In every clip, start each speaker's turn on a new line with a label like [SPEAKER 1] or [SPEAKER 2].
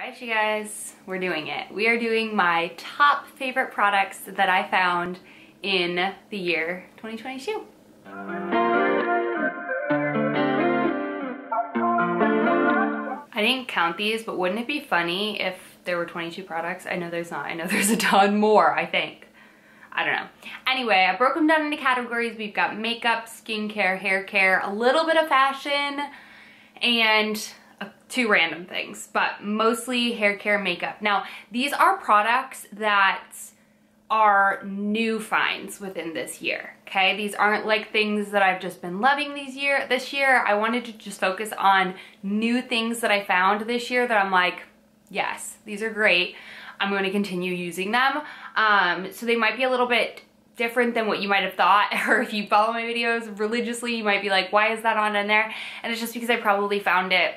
[SPEAKER 1] Alright, you guys, we're doing it. We are doing my top favorite products that I found in the year 2022. I didn't count these, but wouldn't it be funny if there were 22 products? I know there's not. I know there's a ton more, I think. I don't know. Anyway, I broke them down into categories. We've got makeup, skincare, hair care, a little bit of fashion, and two random things, but mostly hair care, makeup. Now, these are products that are new finds within this year, okay? These aren't like things that I've just been loving this year. I wanted to just focus on new things that I found this year that I'm like, yes, these are great. I'm going to continue using them. So they might be a little bit different than what you might have thought, or if you follow my videos religiously, you might be like, why is that on in there? And it's just because I probably found it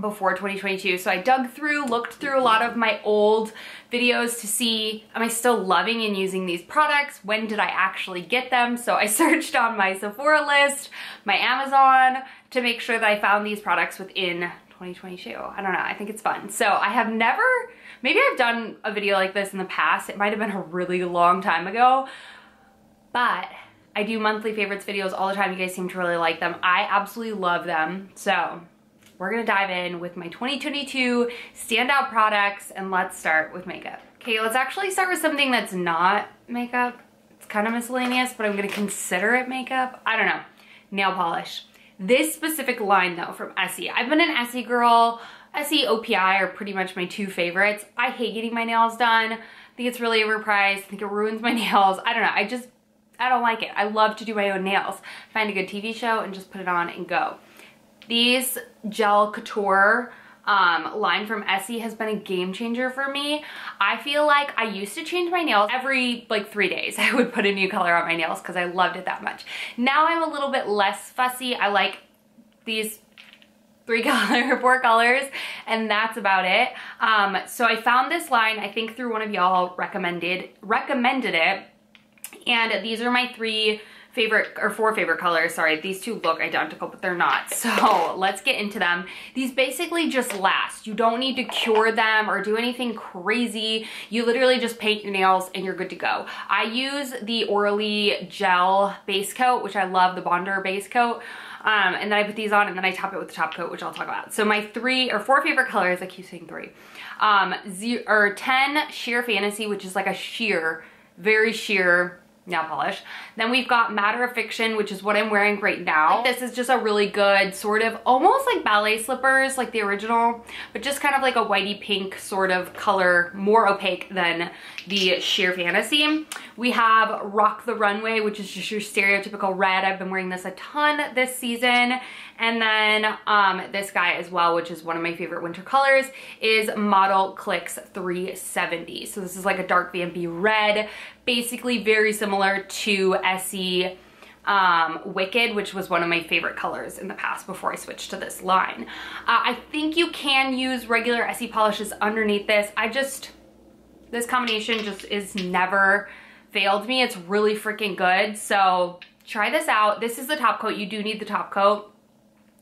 [SPEAKER 1] before 2022. So I dug through, looked through a lot of my old videos to see, am I still loving and using these products? When did I actually get them? So I searched on my Sephora list, my Amazon, to make sure that I found these products within 2022. I don't know, I think it's fun. So I have never, maybe I've done a video like this in the past. It might have been a really long time ago, but I do monthly favorites videos all the time. You guys seem to really like them. I absolutely love them. So we're gonna dive in with my 2022 standout products, and let's start with makeup. Okay, let's actually start with something that's not makeup. It's kind of miscellaneous, but I'm gonna consider it makeup. I don't know. Nail polish. This specific line though from Essie. I've been an Essie girl. Essie, OPI are pretty much my two favorites. I hate getting my nails done. I think it's really overpriced. I think it ruins my nails. I don't know. I don't like it. I love to do my own nails. Find a good TV show and just put it on and go. These Gel Couture line from Essie has been a game changer for me. I feel like I used to change my nails every like 3 days. I would put a new color on my nails because I loved it that much. Now I'm a little bit less fussy. I like these four colors, and that's about it. So I found this line, I think through one of y'all recommended it. And these are my four favorite colors. Sorry, these two look identical, but they're not. So let's get into them. These basically just last. You don't need to cure them or do anything crazy. You literally just paint your nails and you're good to go. I use the Orly Gel base coat, which I love, the Bonder base coat. And then I put these on and then I top it with the top coat, which I'll talk about. So my four favorite colors, I keep saying three. 10 Sheer Fantasy, which is like a sheer, very sheer nail polish. Then we've got Matter of Fiction, which is what I'm wearing right now. This is just a really good sort of almost like ballet slippers, like the original, but just kind of like a whitey pink sort of color, more opaque than the Sheer Fantasy. We have Rock the Runway, which is just your stereotypical red. I've been wearing this a ton this season. And then this guy as well, which is one of my favorite winter colors, is Model Clicks 370. So this is like a dark vampy red, basically very similar to Essie Wicked, which was one of my favorite colors in the past before I switched to this line. I think you can use regular Essie polishes underneath this. This combination just is never failed me. It's really freaking good. So try this out. This is the top coat. You do need the top coat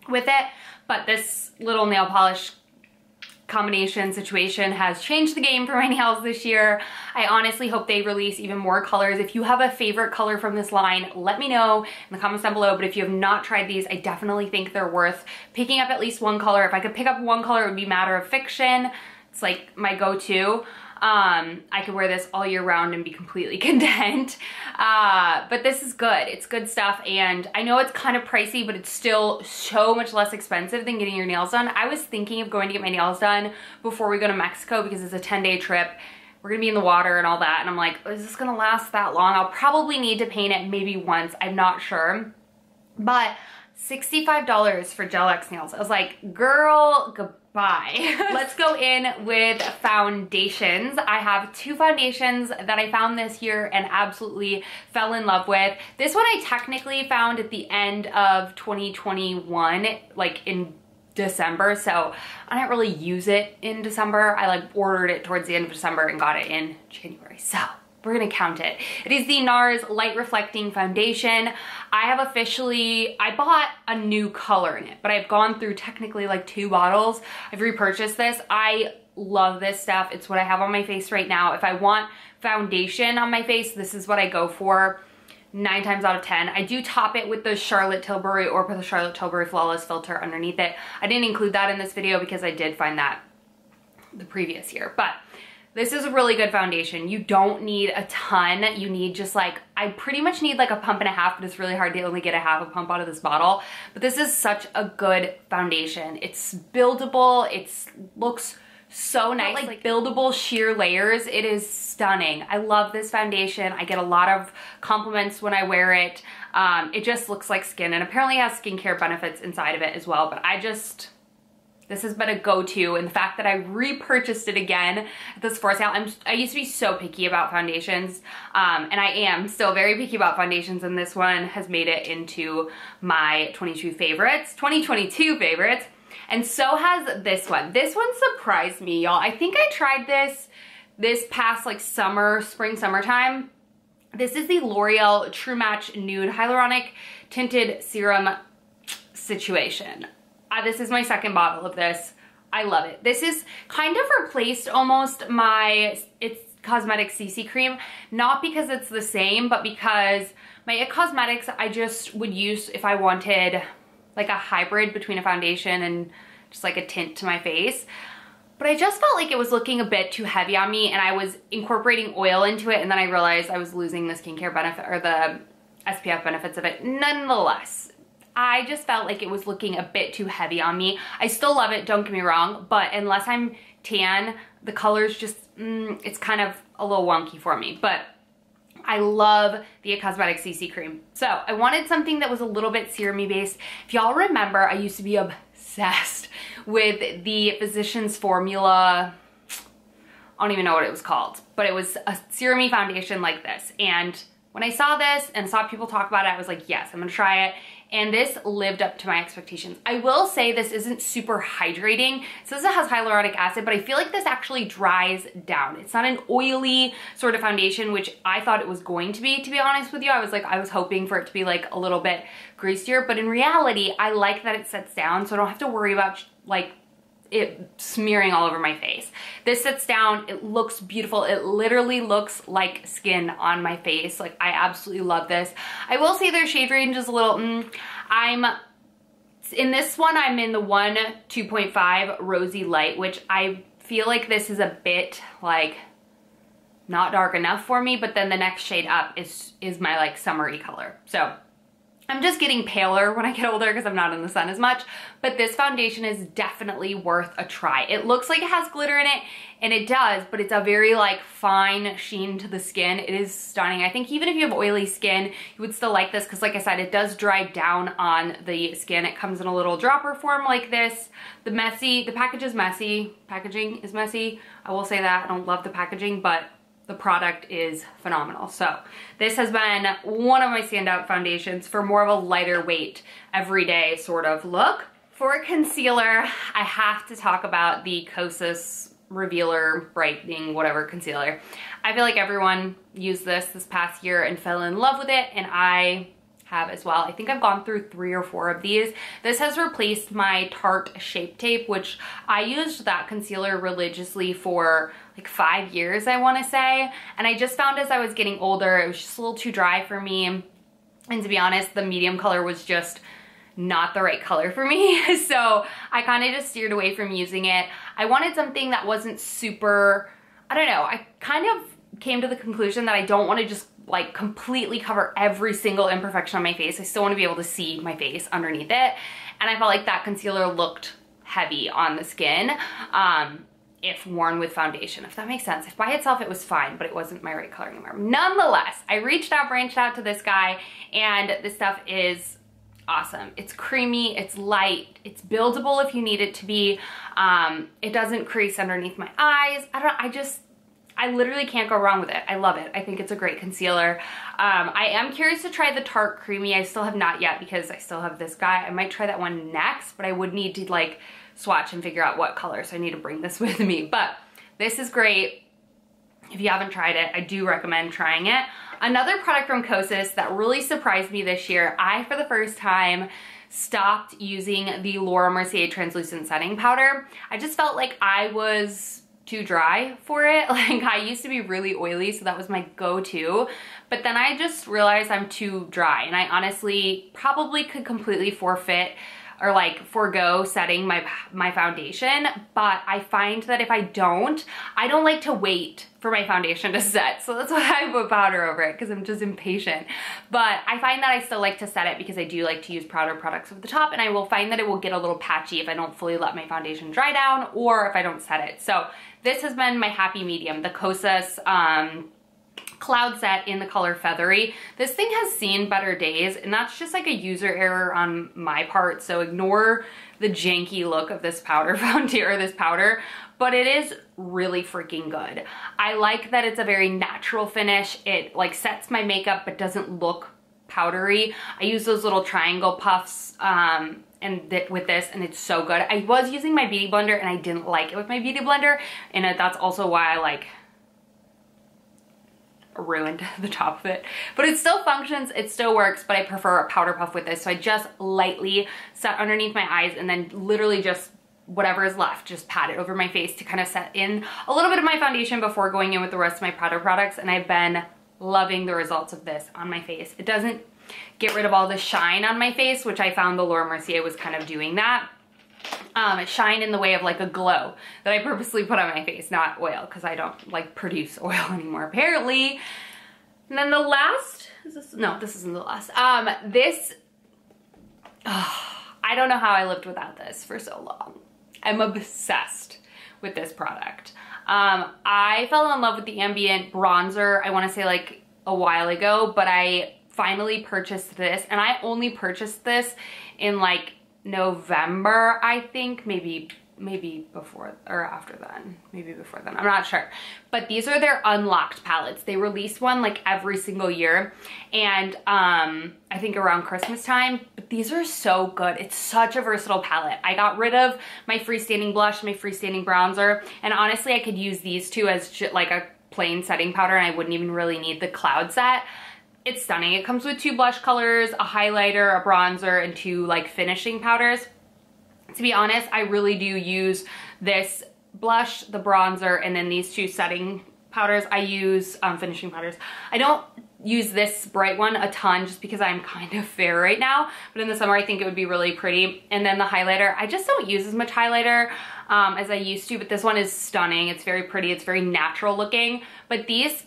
[SPEAKER 1] with it, but this little nail polish combination situation has changed the game for my nails this year. I honestly hope they release even more colors. If you have a favorite color from this line, let me know in the comments down below. But if you have not tried these, I definitely think they're worth picking up at least one color. If I could pick up one color, it would be Matter of Fiction. It's like my go-to. I could wear this all year round and be completely content. But this is good. It's good stuff. And I know it's kind of pricey, but it's still so much less expensive than getting your nails done. I was thinking of going to get my nails done before we go to Mexico because it's a 10-day trip. We're gonna be in the water and all that. And I'm like, is this gonna last that long? I'll probably need to paint it maybe once. I'm not sure. But $65 for Gel X nails. I was like, girl, goodbye. Let's go in with foundations. I have two foundations that I found this year and absolutely fell in love with. This one I technically found at the end of 2021, like in December, so I didn't really use it in December. I like ordered it towards the end of December and got it in January. So we're gonna count it. It is the NARS Light Reflecting Foundation. I bought a new color in it, but I've gone through technically like 2 bottles. I've repurchased this. I love this stuff. It's what I have on my face right now. If I want foundation on my face, this is what I go for 9 times out of 10. I do top it with the Charlotte Tilbury or put the Charlotte Tilbury Flawless Filter underneath it. I didn't include that in this video because I did find that the previous year, but this is a really good foundation. You don't need a ton. You need just like, I pretty much need like a pump and a half, but it's really hard to only get a half a pump out of this bottle. But this is such a good foundation. It's buildable. It looks so nice, like buildable sheer layers. It is stunning. I love this foundation. I get a lot of compliments when I wear it. It just looks like skin, and apparently has skincare benefits inside of it as well. But this has been a go-to, and the fact that I repurchased it again at the Sephora sale. I used to be so picky about foundations, and I am still very picky about foundations, and this one has made it into my 2022 favorites, and so has this one. This one surprised me, y'all. I think I tried this past like spring, summertime. This is the L'Oreal True Match Nude Hyaluronic Tinted Serum Situation. This is my second bottle of this. I love it. This is kind of replaced almost It's Cosmetics CC cream, not because it's the same, but because my It Cosmetics I just would use if I wanted like a hybrid between a foundation and just like a tint to my face. But I just felt like it was looking a bit too heavy on me, and I was incorporating oil into it, and then I realized I was losing the skincare benefit or the SPF benefits of it. Nonetheless, I just felt like it was looking a bit too heavy on me. I still love it, don't get me wrong, but unless I'm tan, the color's just, it's kind of a little wonky for me. But I love the It Cosmetics CC cream. So I wanted something that was a little bit serum-y based. If y'all remember, I used to be obsessed with the Physicians Formula, I don't even know what it was called, but it was a serum-y foundation like this. And when I saw this and saw people talk about it, I was like, yes, I'm gonna try it. And this lived up to my expectations. I will say this isn't super hydrating. It says it has hyaluronic acid, but I feel like this actually dries down. It's not an oily sort of foundation, which I thought it was going to be honest with you. I was hoping for it to be like a little bit greasier, but in reality, I like that it sets down, so I don't have to worry about like it smearing all over my face. This sits down, it looks beautiful. It literally looks like skin on my face. Like, I absolutely love this. I will say their shade range is a little, in this one, I'm in the 2.5 Rosy Light, which I feel like this is a bit like not dark enough for me, but then the next shade up is my like summery color. So I'm just getting paler when I get older because I'm not in the sun as much, but this foundation is definitely worth a try. It looks like it has glitter in it, and it does, but it's a very like fine sheen to the skin. It is stunning. I think even if you have oily skin, you would still like this because, like I said, it does dry down on the skin. It comes in a little dropper form like this. The package is messy. Packaging is messy. I will say that. I don't love the packaging, but the product is phenomenal. So this has been one of my standout foundations for more of a lighter weight, everyday sort of look. For concealer, I have to talk about the Kosas Revealer Brightening whatever concealer. I feel like everyone used this past year and fell in love with it, and I have as well. I think I've gone through 3 or 4 of these. This has replaced my Tarte Shape Tape, which I used that concealer religiously for like 5 years, I want to say. And I just found as I was getting older, it was just a little too dry for me. And to be honest, the medium color was just not the right color for me. So I kind of just steered away from using it. I wanted something that wasn't super, I don't know, I kind of came to the conclusion that I don't want to just like completely cover every single imperfection on my face. I still want to be able to see my face underneath it. And I felt like that concealer looked heavy on the skin if worn with foundation, if that makes sense. If by itself it was fine, but it wasn't my right color anymore. Nonetheless, I branched out to this guy, and this stuff is awesome. It's creamy, it's light, it's buildable if you need it to be. It doesn't crease underneath my eyes. I literally can't go wrong with it. I love it. I think it's a great concealer. I am curious to try the Tarte Creamy. I still have not yet because I still have this guy. I might try that one next, but I would need to like swatch and figure out what color, so I need to bring this with me. But this is great. If you haven't tried it, I do recommend trying it. Another product from Kosas that really surprised me this year, I, for the first time, stopped using the Laura Mercier Translucent Setting Powder. I just felt like I was too dry for it. Like I used to be really oily, so that was my go-to, but then I just realized I'm too dry, and I honestly probably could completely forfeit or like forego setting my foundation, but I find that if I don't like to wait for my foundation to set, so that's why I put powder over it, because I'm just impatient. But I find that I still like to set it because I do like to use powder products over the top, and I will find that it will get a little patchy if I don't fully let my foundation dry down or if I don't set it. So this has been my happy medium, the Kosas Cloud Set in the color Feathery. This thing has seen better days, and that's just like a user error on my part, so ignore the janky look of this powder foundation or this powder, but it is really freaking good. I like that it's a very natural finish. It like sets my makeup but doesn't look powdery. I use those little triangle puffs with this, and it's so good. I was using my beauty blender and I didn't like it with my beauty blender, and that's also why I like ruined the top of it, but it still functions, it still works, but I prefer a powder puff with this. So I just lightly set underneath my eyes, and then literally just whatever is left, just pat it over my face to kind of set in a little bit of my foundation before going in with the rest of my powder products. And I've been loving the results of this on my face. It doesn't get rid of all the shine on my face, which I found the Laura Mercier was kind of doing that. Shine in the way of like a glow that I purposely put on my face, not oil, because I don't like produce oil anymore apparently. And then the last, this isn't the last. I don't know how I lived without this for so long. I'm obsessed with this product. I fell in love with the Ambient bronzer, I want to say like a while ago, but I finally purchased this, and I only purchased this in like November, I think, maybe before or after then, maybe before then, I'm not sure. But these are their unlocked palettes. They release one like every single year, and I think around Christmas time, but these are so good. It's such a versatile palette. I got rid of my freestanding blush, my freestanding bronzer, and honestly I could use these two as like a plain setting powder, and I wouldn't even really need the Cloud Set. It's stunning. It comes with 2 blush colors, a highlighter, a bronzer, and 2 like finishing powders. To be honest, I really do use this blush, the bronzer, and then these 2 setting powders. I use finishing powders. I don't use this bright one a ton just because I'm kind of fair right now, but in the summer I think it would be really pretty. And then the highlighter, I just don't use as much highlighter as I used to, but this one is stunning. It's very pretty. It's very natural looking, but these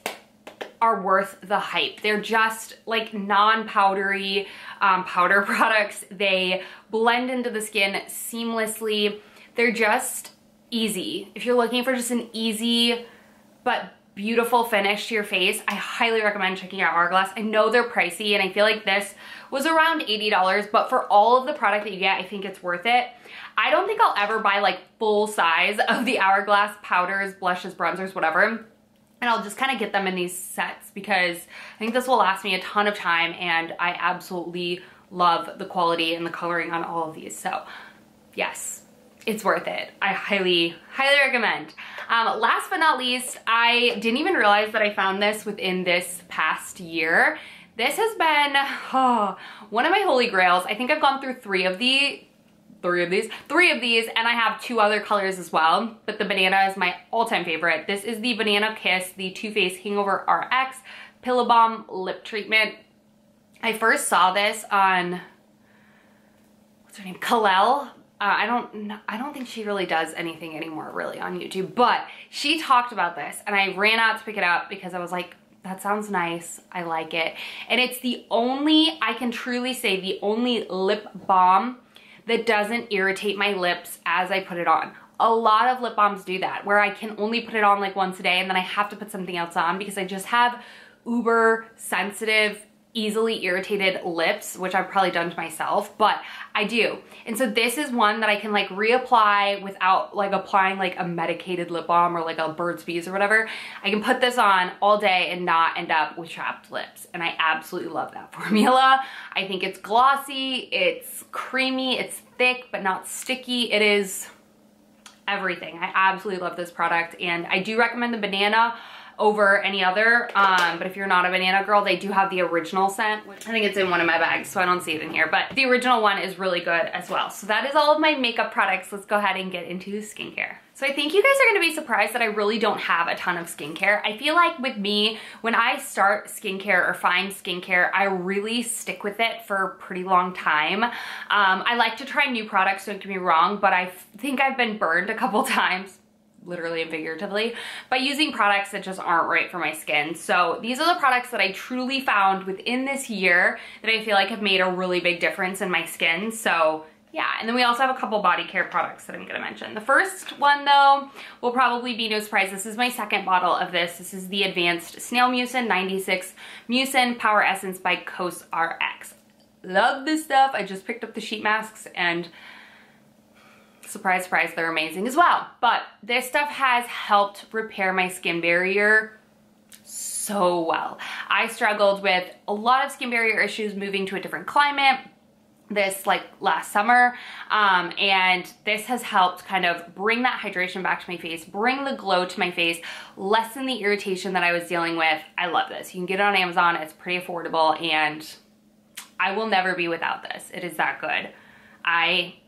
[SPEAKER 1] are worth the hype. They're just like non-powdery powder products. They blend into the skin seamlessly. They're just easy. If you're looking for just an easy but beautiful finish to your face, I highly recommend checking out Hourglass. I know they're pricey, and I feel like this was around $80, but for all of the product that you get, I think it's worth it. I don't think I'll ever buy like full size of the Hourglass powders, blushes, bronzers, whatever. And I'll just kind of get them in these sets because I think this will last me a ton of time, and I absolutely love the quality and the coloring on all of these. So yes, it's worth it. I highly, highly recommend. Last but not least, I didn't even realize that I found this within this past year. This has been one of my holy grails. I think I've gone through three of these, and I have 2 other colors as well, but the banana is my all-time favorite. This is the Banana Kiss, the Too Faced Hangover RX Pillow Balm Lip Treatment. I first saw this on, what's her name, Kalel. I don't think she really does anything anymore really on YouTube, but she talked about this, and I ran out to pick it up because I was like, that sounds nice, I like it. And it's the only, I can truly say, the only lip balm that doesn't irritate my lips as I put it on. A lot of lip balms do that, where I can only put it on like once a day and then I have to put something else on because I just have uber sensitive, easily irritated lips, which I've probably done to myself, but I do. And so this is one that I can like reapply without like applying like a medicated lip balm or like a Burt's Bees or whatever. I can put this on all day and not end up with chapped lips. And I absolutely love that formula. I think it's glossy, it's creamy, it's thick, but not sticky. It is everything. I absolutely love this product, and I do recommend the banana over any other, but if you're not a banana girl, they do have the original scent, which I think it's in one of my bags, so I don't see it in here, but the original one is really good as well. So that is all of my makeup products. Let's go ahead and get into skincare. So I think you guys are gonna be surprised that I really don't have a ton of skincare. I feel like with me, when I start skincare or find skincare, I really stick with it for a pretty long time. I like to try new products, don't get me wrong, but I think I've been burned a couple times, literally and figuratively, by using products that just aren't right for my skin. So these are the products that I truly found within this year that I feel like have made a really big difference in my skin. So yeah, and then we also have a couple body care products that I'm gonna mention. The first one though will probably be no surprise. This is my second bottle of this. This is the Advanced Snail Mucin 96 Mucin Power Essence by Cos RX. Love this stuff. I just picked up the sheet masks and surprise, surprise, they're amazing as well. But this stuff has helped repair my skin barrier so well. I struggled with a lot of skin barrier issues moving to a different climate this like last summer, and this has helped kind of bring that hydration back to my face, bring the glow to my face, lessen the irritation that I was dealing with. I love this. You can get it on Amazon. It's pretty affordable, and I will never be without this. It is that good.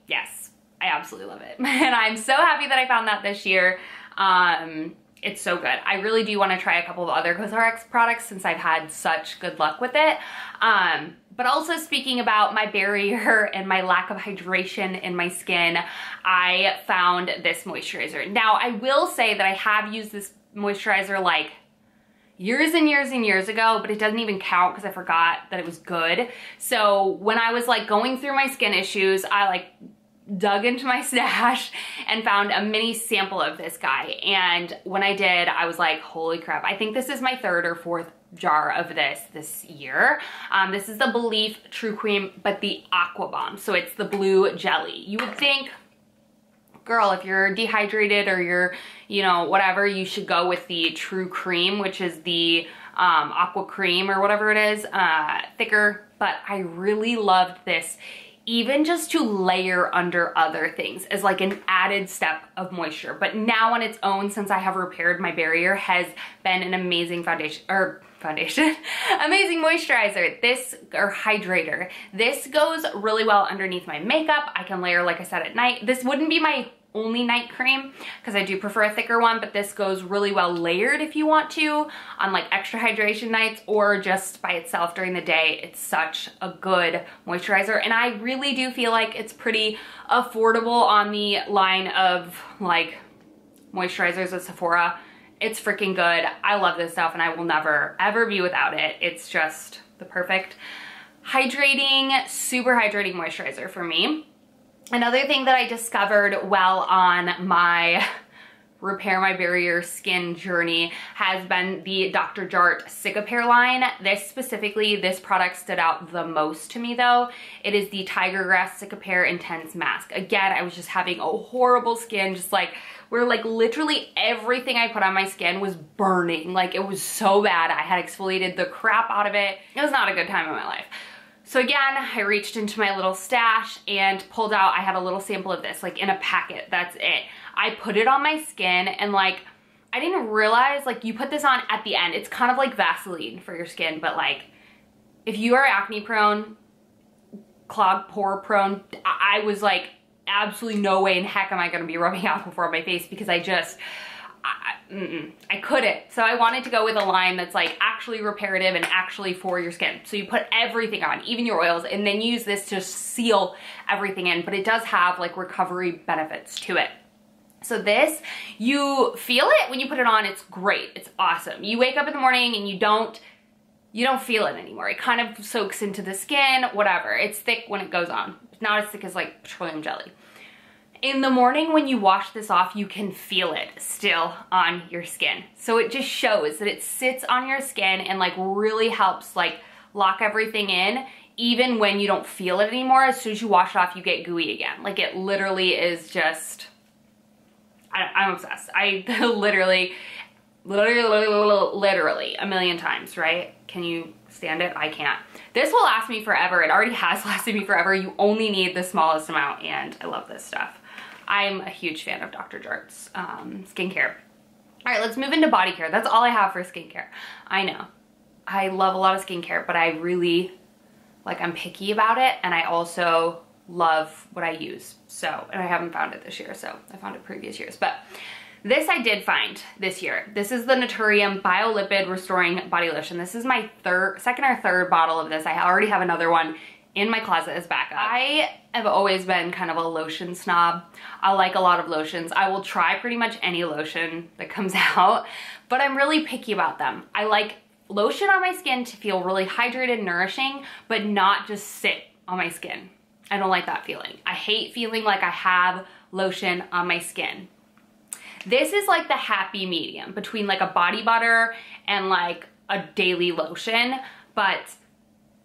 [SPEAKER 1] Yes, I absolutely love it. And I'm so happy that I found that this year. It's so good. I really do want to try a couple of other CosRX products since I've had such good luck with it. But also speaking about my barrier and my lack of hydration in my skin, I found this moisturizer. Now, I will say that I have used this moisturizer like years and years and years ago, but it doesn't even count because I forgot that it was good. So when I was like going through my skin issues, I like dug into my stash and found a mini sample of this guy. And when I did, I was like, holy crap. I think this is my third or fourth jar of this year. This is the Belief True Cream, but the Aqua Bomb. So it's the blue jelly. You would think, girl, if you're dehydrated or you're, you know, whatever, you should go with the True Cream, which is the Aqua Cream or whatever it is, thicker. But I really loved this, even just to layer under other things as like an added step of moisture. But now on its own, since I have repaired my barrier, has been an amazing amazing moisturizer, or hydrator. This goes really well underneath my makeup. I can layer, like I said, at night. This wouldn't be my only night cream because I do prefer a thicker one, but this goes really well layered if you want to on like extra hydration nights or just by itself during the day. It's such a good moisturizer, and I really do feel like it's pretty affordable on the line of like moisturizers at Sephora. It's freaking good. I love this stuff and I will never ever be without it. It's just the perfect hydrating, super hydrating moisturizer for me. Another thing that I discovered while on my repair my barrier skin journey has been the Dr. Jart Cicapair line. This product stood out the most to me though. It is the Tiger Grass Cicapair Intense Mask. Again, I was just having a horrible skin, just like where like literally everything I put on my skin was burning. Like it was so bad. I had exfoliated the crap out of it. It was not a good time in my life. So again, I reached into my little stash and pulled out, I had a little sample of this, like in a packet, that's it. I put it on my skin and like, I didn't realize, like you put this on at the end. It's kind of like Vaseline for your skin, but like if you are acne prone, clogged pore prone, I was like, absolutely no way in heck am I gonna be rubbing Aquaphor on my face because I couldn't. So I wanted to go with a line that's like actually reparative and actually for your skin. So you put everything on, even your oils, and then use this to seal everything in, but it does have like recovery benefits to it. So this, you feel it when you put it on, it's great, it's awesome. You wake up in the morning and you don't feel it anymore. It kind of soaks into the skin, whatever. It's thick when it goes on. It's not as thick as like petroleum jelly. In the morning when you wash this off, you can feel it still on your skin. So it just shows that it sits on your skin and like really helps like lock everything in, even when you don't feel it anymore. As soon as you wash it off, you get gooey again. Like it literally is just, I'm obsessed. I literally a million times, right? Can you stand it? I can't. This will last me forever. It already has lasted me forever. You only need the smallest amount, and I love this stuff. I'm a huge fan of Dr. Jart's skincare. All right, let's move into body care. That's all I have for skincare. I know. I love a lot of skincare, but I really, like, I'm picky about it, and I also love what I use. So, and I haven't found it this year, so I found it previous years. But this I did find this year. This is the Naturium Biolipid Restoring Body Lotion. This is my second or third bottle of this. I already have another one in my closet as backup. I have always been kind of a lotion snob. I like a lot of lotions. I will try pretty much any lotion that comes out, but I'm really picky about them. I like lotion on my skin to feel really hydrated, nourishing, but not just sit on my skin. I don't like that feeling. I hate feeling like I have lotion on my skin. This is like the happy medium between like a body butter and like a daily lotion, but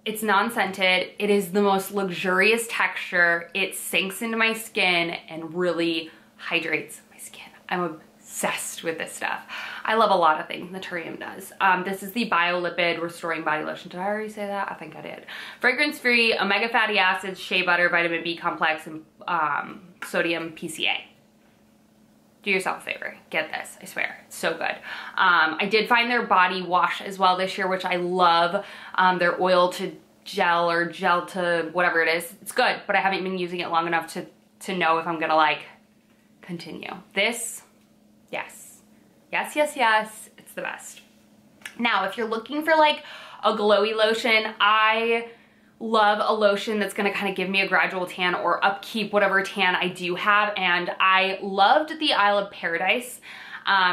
[SPEAKER 1] it's non-scented. It is the most luxurious texture. It sinks into my skin and really hydrates my skin. I'm obsessed with this stuff. I love a lot of things Naturium does. This is the Biolipid Restoring Body Lotion. Did I already say that? I think I did. Fragrance-free, omega fatty acids, shea butter, vitamin B complex, and sodium PCA. Do yourself a favor. Get this. I swear. It's so good. I did find their body wash as well this year, which I love. Their oil to gel or gel to whatever it is. It's good, but I haven't been using it long enough to know if I'm gonna like continue. This, yes. Yes, yes, yes. It's the best. Now, if you're looking for like a glowy lotion, I love a lotion that's gonna kind of give me a gradual tan or upkeep whatever tan I do have, and I loved the Isle of Paradise.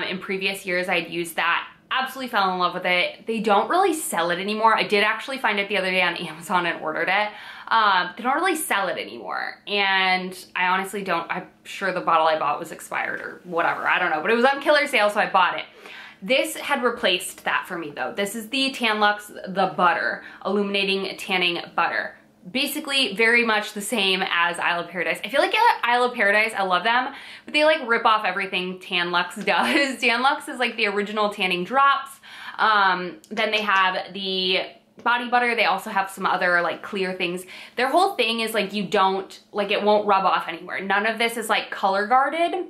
[SPEAKER 1] In previous years I'd used that, absolutely fell in love with it. They don't really sell it anymore. I did actually find it the other day on Amazon and ordered it. They don't really sell it anymore, and I honestly don't, I'm sure the bottle I bought was expired or whatever, I don't know, but it was on killer sale, so I bought it. This had replaced that for me though. This is the Tan Luxe The Butter, Illuminating Tanning Butter. Basically very much the same as Isle of Paradise. I feel like Isle of Paradise, I love them, but they like rip off everything Tan Luxe does. Tan Luxe is like the original tanning drops. Then they have the body butter. They also have some other like clear things. Their whole thing is like you don't, like it won't rub off anywhere. None of this is like color guarded,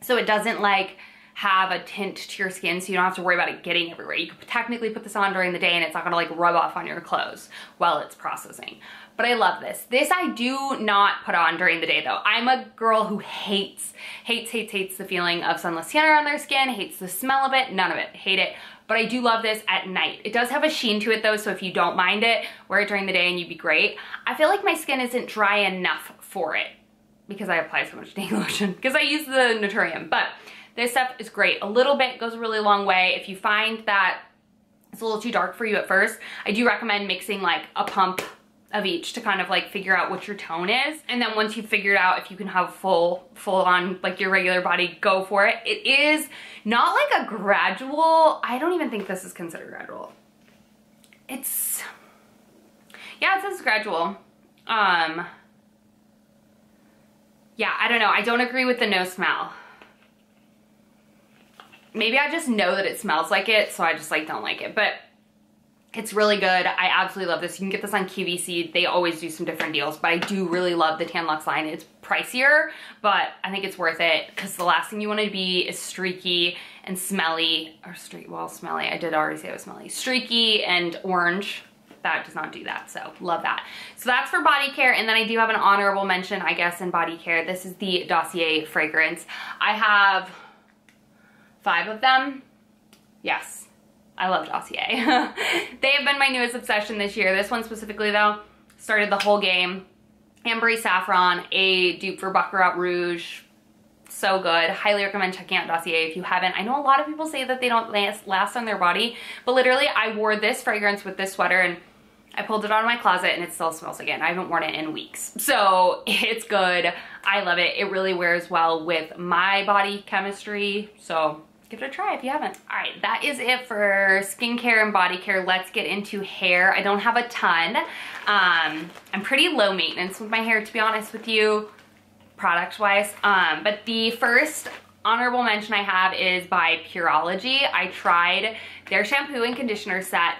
[SPEAKER 1] so it doesn't like have a tint to your skin, so you don't have to worry about it getting everywhere. You could technically put this on during the day and it's not gonna like rub off on your clothes while it's processing. But I love this. This I do not put on during the day though. I'm a girl who hates the feeling of sunless tanner on their skin, hates the smell of it, none of it, hate it. But I do love this at night. It does have a sheen to it though, so if you don't mind it, wear it during the day and you'd be great. I feel like my skin isn't dry enough for it because I apply so much dang lotion, because I use the Naturium, but this stuff is great. A little bit goes a really long way. If you find that it's a little too dark for you at first, I do recommend mixing like a pump of each to kind of like figure out what your tone is. And then once you've figured out if you can have full on like your regular body, go for it. It is not like a gradual, I don't even think this is considered gradual. It's, yeah, it says gradual. Yeah, I don't know. I don't agree with the no smell. Maybe I just know that it smells like it, so I just like don't like it, but it's really good. I absolutely love this. You can get this on QVC. They always do some different deals, but I do really love the Tan Luxe line. It's pricier, but I think it's worth it because the last thing you want to be is streaky and smelly, or smelly. I did already say it was smelly. Streaky and orange. That does not do that, so love that. So that's for body care, and then I do have an honorable mention, I guess, in body care. This is the Dossier fragrance. I have 5 of them. Yes, I love Dossier. They have been my newest obsession this year. This one specifically though, started the whole game. Ambery Saffron, a dupe for Baccarat Rouge. So good. Highly recommend checking out Dossier if you haven't. I know a lot of people say that they don't last on their body, but literally I wore this fragrance with this sweater and I pulled it out of my closet and it still smells again. I haven't worn it in weeks. So it's good. I love it. It really wears well with my body chemistry. So give it a try if you haven't. All right, that is it for skincare and body care. Let's get into hair. I don't have a ton. I'm pretty low maintenance with my hair, to be honest with you, product-wise. But the first honorable mention I have is by Pureology. I tried their shampoo and conditioner set.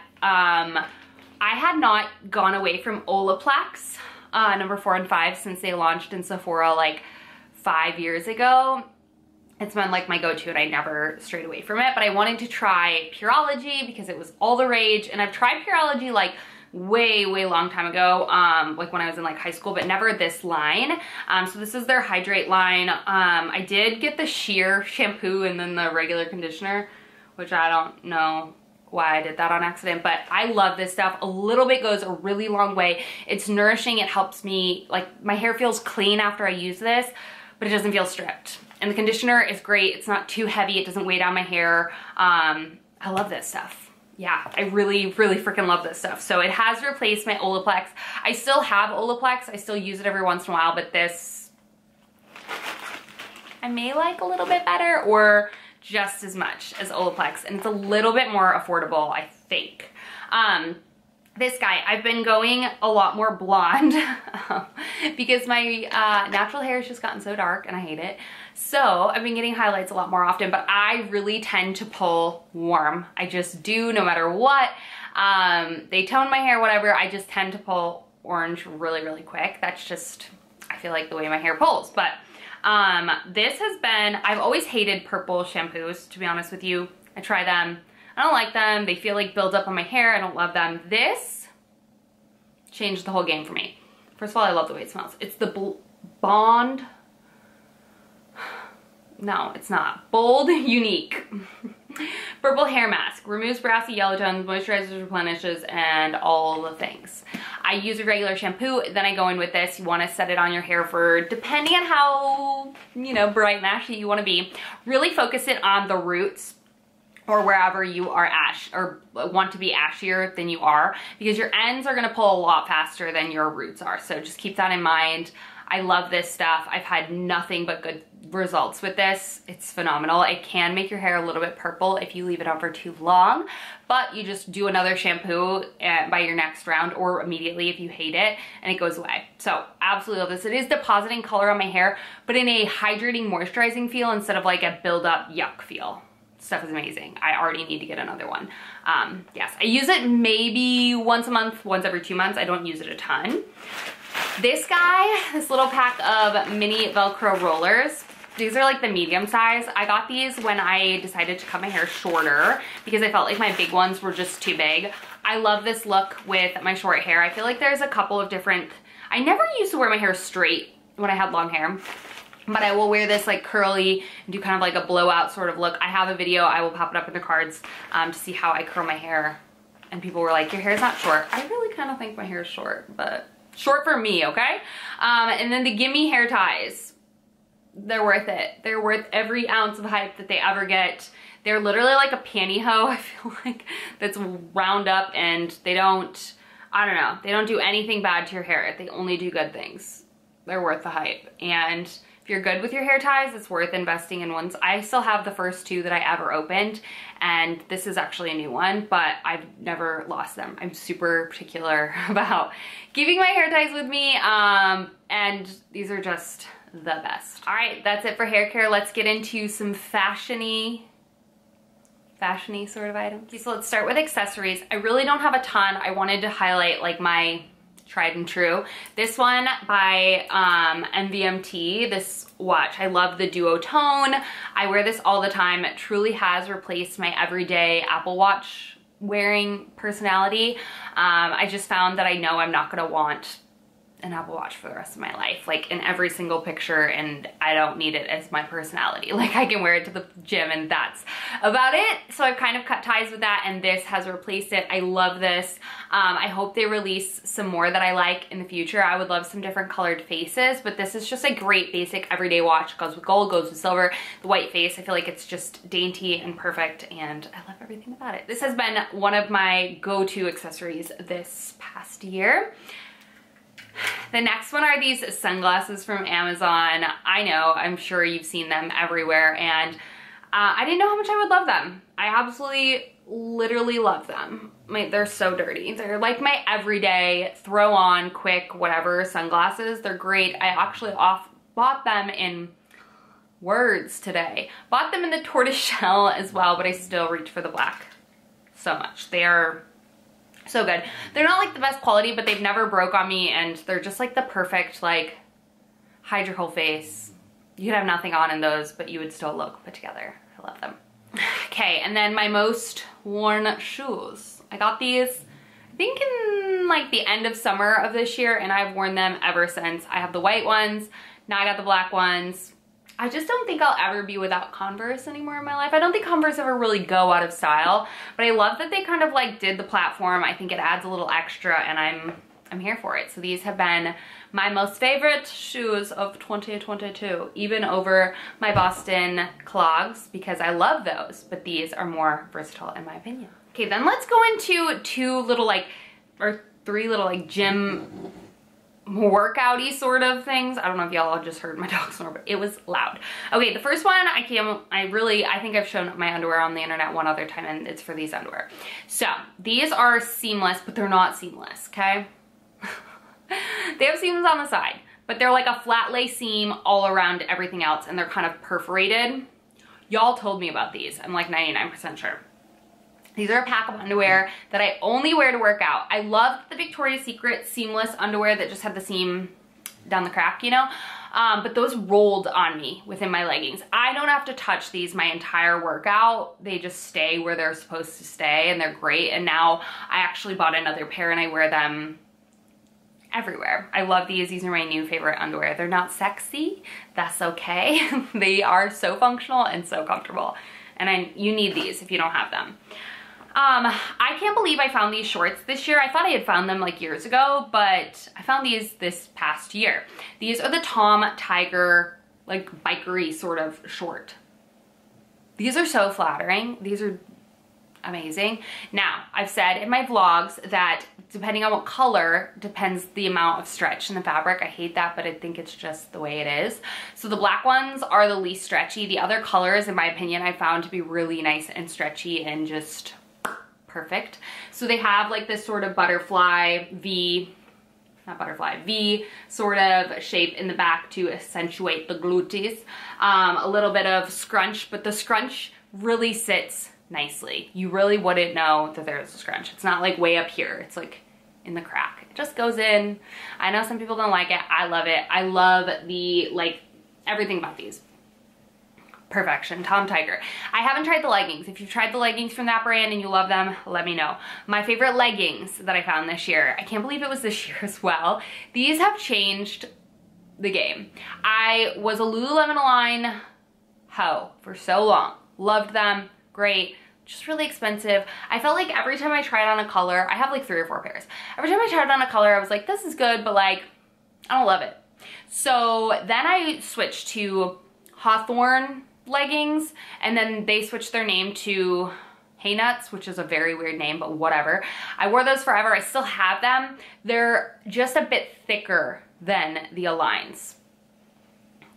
[SPEAKER 1] I had not gone away from Olaplex, number 4 and 5, since they launched in Sephora like 5 years ago. It's been like my go-to and I never strayed away from it, but I wanted to try Pureology because it was all the rage, and I've tried Pureology like way long time ago, like when I was in like high school, but never this line. So this is their Hydrate line. I did get the sheer shampoo and then the regular conditioner, which I don't know why I did that on accident, but I love this stuff. A little bit goes a really long way. It's nourishing. It helps me, like, my hair feels clean after I use this, but it doesn't feel stripped. And the conditioner is great. It's not too heavy. It doesn't weigh down my hair. I love this stuff. Yeah, I really freaking love this stuff. So it has replaced my Olaplex. I still have Olaplex. I still use it every once in a while, but this I may like a little bit better, or just as much as Olaplex, and it's a little bit more affordable, I think. This guy, I've been going a lot more blonde because my natural hair has just gotten so dark and I hate it. So I've been getting highlights a lot more often, but I really tend to pull warm. I just do, no matter what. They tone my hair, whatever, I just tend to pull orange really quick. That's just, I feel like, the way my hair pulls. But this has been, I've always hated purple shampoos, to be honest with you. I try them, I don't like them. They feel like build up on my hair. I don't love them. This changed the whole game for me. First of all, I love the way it smells. It's the Bond, no, it's not. Bold Unique Purple Hair Mask. Removes brassy yellow tones, moisturizes, replenishes, and all the things. I use a regular shampoo, then I go in with this. You want to set it on your hair for, depending on how, you know, bright and ashy you want to be. Really focus it on the roots, or wherever you are ash, or want to be ashier than you are, because your ends are gonna pull a lot faster than your roots are. So just keep that in mind. I love this stuff. I've had nothing but good results with this. It's phenomenal. It can make your hair a little bit purple if you leave it on for too long, but you just do another shampoo by your next round, or immediately if you hate it, and it goes away. So absolutely love this. It is depositing color on my hair, but in a hydrating, moisturizing feel instead of like a build up yuck feel. Stuff is amazing. I already need to get another one. Yes, I use it maybe once a month, once every 2 months. I don't use it a ton. This guy, this little pack of mini Velcro rollers, these are like the medium size. I got these when I decided to cut my hair shorter because I felt like my big ones were just too big. I love this look with my short hair. I feel like there's a couple of different, I never used to wear my hair straight when I had long hair, but I will wear this like curly and do kind of like a blowout sort of look. I have a video, I will pop it up in the cards to see how I curl my hair. And people were like, your hair's not short. I really kind of think my hair is short, but short for me, okay? And then the Gimme hair ties. They're worth it. They're worth every ounce of hype that they ever get. They're literally like a pantyhose, I feel like, that's wound up, and they don't, I don't know, they don't do anything bad to your hair. They only do good things. They're worth the hype. And if you're good with your hair ties, it's worth investing in ones. I still have the first two that I ever opened, and this is actually a new one, but I've never lost them. I'm super particular about keeping my hair ties with me, and these are just the best. All right, that's it for hair care. Let's get into some fashiony sort of items. Okay, so let's start with accessories. I really don't have a ton. I wanted to highlight like my tried and true. This one by MVMT, this watch. I love the duo tone. I wear this all the time. It truly has replaced my everyday Apple Watch wearing personality. I just found that I know I'm not gonna want an Apple Watch for the rest of my life, like in every single picture, and I don't need it as my personality. Like I can wear it to the gym and that's about it. So I've kind of cut ties with that, and this has replaced it. I love this. I hope they release some more that I like in the future. I would love some different colored faces, but this is just a great basic everyday watch. It goes with gold, goes with silver. The white face, I feel like it's just dainty and perfect, and I love everything about it. This has been one of my go-to accessories this past year. The next one are these sunglasses from Amazon. I know, I'm sure you've seen them everywhere, and I didn't know how much I would love them. I absolutely, literally love them. They're so dirty. They're like my everyday, throw on, quick, whatever sunglasses. They're great. I actually bought them in Words today. Bought them in the tortoiseshell as well, but I still reach for the black so much. They are so good. They're not like the best quality, but they've never broke on me, and they're just like the perfect, like, hide your whole face. You could have nothing on in those, but you would still look put together. I love them. Okay, and then my most worn shoes. I got these, I think in like the end of summer of this year, and I've worn them ever since. I have the white ones, now I got the black ones. I just don't think I'll ever be without Converse anymore in my life. I don't think Converse ever really go out of style, but I love that they kind of like did the platform. I think it adds a little extra, and I'm here for it. So these have been my most favorite shoes of 2022, even over my Boston clogs, because I love those, but these are more versatile in my opinion. Okay, then let's go into two little like, or three little like gym workout-y sort of things. I don't know if y'all just heard my dog snore, but it was loud. Okay, the first one, I think I've shown my underwear on the internet one other time, and it's for these underwear. So these are seamless, but they're not seamless, okay? They have seams on the side, but they're like a flat lay seam all around everything else, and they're kind of perforated. Y'all told me about these. I'm like 99% sure. These are a pack of underwear that I only wear to work out. I loved the Victoria's Secret seamless underwear that just had the seam down the crack, you know? But those rolled on me within my leggings. I don't have to touch these my entire workout. They just stay where they're supposed to stay, and they're great. And now I actually bought another pair, and I wear them everywhere. I love these. These are my new favorite underwear. They're not sexy. That's okay. They are so functional and so comfortable. And you need these if you don't have them. I can't believe I found these shorts this year. I thought I had found them like years ago, but I found these this past year. These are the Tom Tiger, like bikery sort of short. These are so flattering. These are amazing. Now, I've said in my vlogs that depending on what color depends the amount of stretch in the fabric. I hate that, but I think it's just the way it is. So the black ones are the least stretchy. The other colors, in my opinion, I found to be really nice and stretchy and just perfect. So they have like this sort of butterfly V, not butterfly, V sort of shape in the back to accentuate the gluteus. A little bit of scrunch, but the scrunch really sits nicely. You really wouldn't know that there's a scrunch. It's not like way up here. It's like in the crack. It just goes in. I know some people don't like it. I love it. I love the, like, everything about these. Perfection. Tom Tiger. I haven't tried the leggings. If you've tried the leggings from that brand and you love them, let me know. My favorite leggings that I found this year, I can't believe it was this year as well. These have changed the game. I was a Lululemon Align hoe for so long. Loved them. Great. Just really expensive. I felt like every time I tried on a color, I have like 3 or 4 pairs. Every time I tried on a color, I was like, this is good, but like, I don't love it. So then I switched to Hawthorne leggings, and then they switched their name to Hey Nuts, which is a very weird name, but whatever. I wore those forever. I still have them. They're just a bit thicker than the Aligns.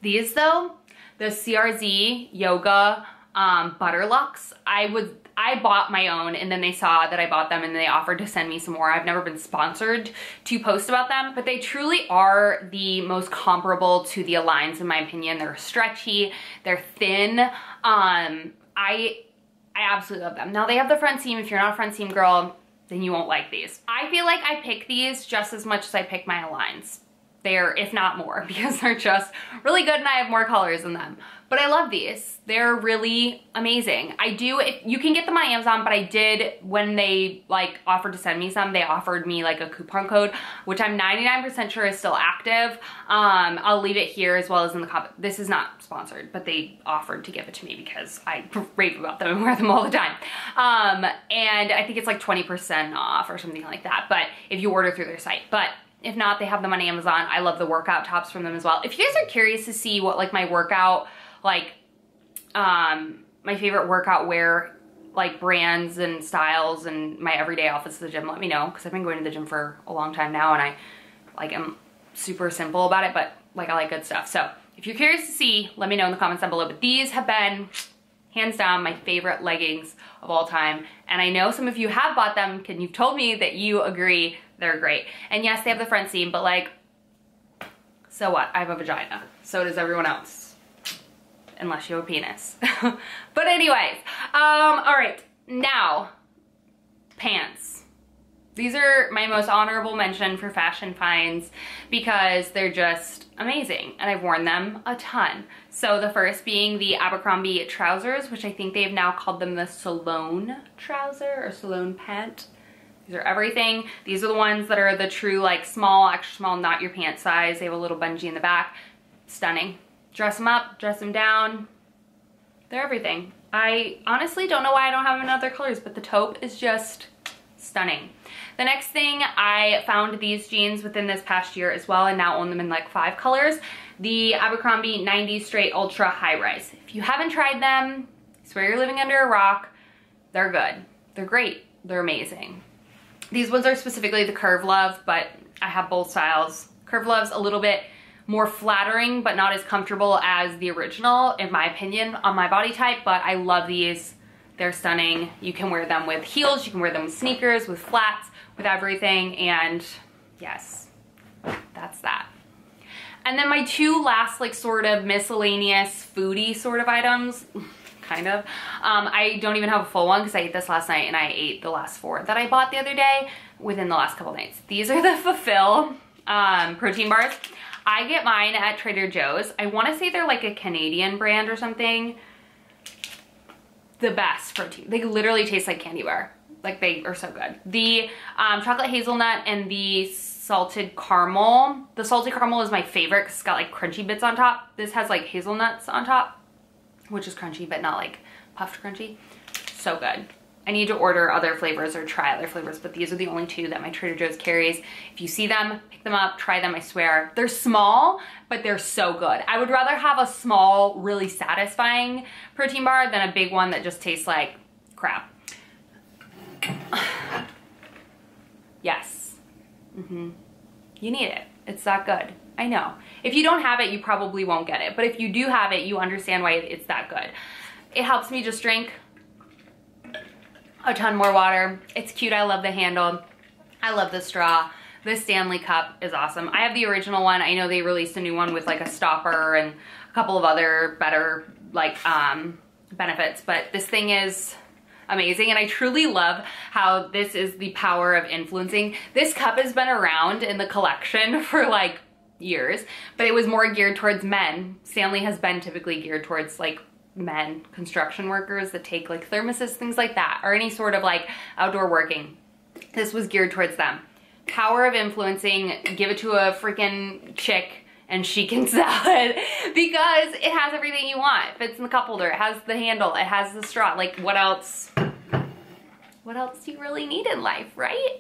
[SPEAKER 1] These though, the CRZ Yoga Butterlux, I bought my own, and then they saw that I bought them and they offered to send me some more. I've never been sponsored to post about them, but they truly are the most comparable to the Aligns in my opinion. They're stretchy, they're thin. I absolutely love them. Now they have the front seam. If you're not a front seam girl, then you won't like these. I feel like I pick these just as much as I pick my Aligns. They're, if not more, because they're just really good and I have more colors in them. But I love these. They're really amazing. You can get them on Amazon, but I did, when they like offered to send me some, they offered me like a coupon code, which I'm 99% sure is still active. I'll leave it here as well as in the comment. This is not sponsored, but they offered to give it to me because I rave about them and wear them all the time. And I think it's like 20% off or something like that, but if you order through their site. But if not, they have them on Amazon. I love the workout tops from them as well. If you guys are curious to see what like my workout, like my favorite workout wear, like brands and styles and my everyday outfits to the gym, let me know, because I've been going to the gym for a long time now and I like am super simple about it, but like I like good stuff. So if you're curious to see, let me know in the comments down below. But these have been hands down my favorite leggings of all time, and I know some of you have bought them and you've told me that you agree they're great. And yes, they have the front seam, but like, so what? I have a vagina. So does everyone else. Unless you have a penis. But anyways, all right, now, pants. These are my most honorable mention for fashion finds because they're just amazing and I've worn them a ton. So the first being the Abercrombie trousers, which I think they've now called them the Salone trouser or Salone pant. These are everything. These are the ones that are the true like small, extra small, not your pant size. They have a little bungee in the back. Stunning. Dress them up, dress them down. They're everything. I honestly don't know why I don't have them in other colors, but the taupe is just stunning. The next thing, I found these jeans within this past year as well and now own them in like 5 colors. The Abercrombie 90 Straight Ultra High Rise. If you haven't tried them, I swear you're living under a rock. They're good. They're great. They're amazing. These ones are specifically the Curve Love, but I have both styles. Curve Love's a little bit more flattering, but not as comfortable as the original, in my opinion, on my body type, but I love these. They're stunning. You can wear them with heels, you can wear them with sneakers, with flats, with everything, and yes, that's that. And then my 2 last like sort of miscellaneous foodie sort of items, kind of. I don't even have a full one because I ate this last night and I ate the last 4 that I bought the other day within the last couple nights. These are the Fulfill protein bars. I get mine at Trader Joe's. I want to say they're like a Canadian brand or something. The best protein. They literally taste like candy bar. Like they are so good. The chocolate hazelnut and the salted caramel. The salted caramel is my favorite because it's got like crunchy bits on top. This has like hazelnuts on top, which is crunchy but not like puffed crunchy. So good. I need to order other flavors or try other flavors, but these are the only 2 that my Trader Joe's carries. If you see them, pick them up, try them, I swear. They're small, but they're so good. I would rather have a small, really satisfying protein bar than a big one that just tastes like crap. Yes. You need it. It's that good. I know. If you don't have it, you probably won't get it. But if you do have it, you understand why it's that good. It helps me just drink a ton more water. It's cute. I love the handle. I love the straw. The Stanley cup is awesome. I have the original one. I know they released a new one with like a stopper and a couple of other better like benefits, but this thing is amazing, and I truly love how this is the power of influencing. This cup has been around in the collection for like years, but it was more geared towards men. Stanley has been typically geared towards like men, construction workers that take like thermoses, things like that, or any sort of like outdoor working. This was geared towards them. Power of influencing. Give it to a freaking chick and she can sell it because it has everything you want. It fits in the cup holder, it has the handle, it has the straw. Like what else? What else do you really need in life, right?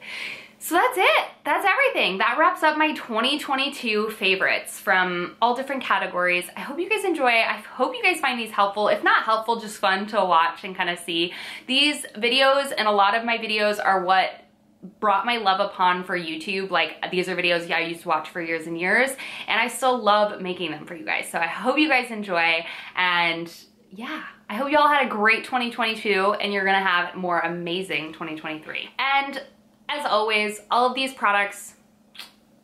[SPEAKER 1] So that's it. That's everything. That wraps up my 2022 favorites from all different categories. I hope you guys enjoy it. I hope you guys find these helpful. If not helpful, just fun to watch and kind of see. These videos and a lot of my videos are what brought my love upon for YouTube. Like these are videos I used to watch for years and years, and I still love making them for you guys. So I hope you guys enjoy, and yeah, I hope you all had a great 2022 and you're gonna have more amazing 2023. And as always, all of these products,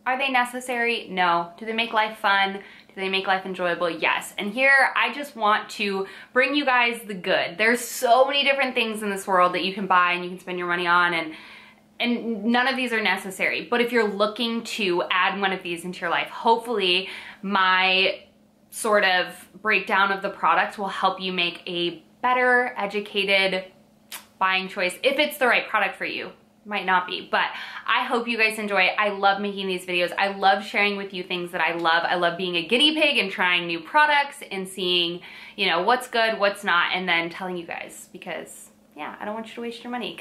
[SPEAKER 1] are they necessary? No. Do they make life fun? Do they make life enjoyable? Yes. And here, I just want to bring you guys the good. There's so many different things in this world that you can buy and you can spend your money on, and none of these are necessary. But if you're looking to add one of these into your life, hopefully my sort of breakdown of the product will help you make a better, educated buying choice if it's the right product for you. Might not be, but I hope you guys enjoy it. I love making these videos. I love sharing with you things that I love. I love being a guinea pig and trying new products and seeing, you know, what's good, what's not, and then telling you guys, because yeah, I don't want you to waste your money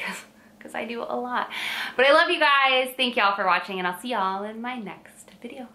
[SPEAKER 1] because I do a lot. But I love you guys. Thank y'all for watching, and I'll see y'all in my next video.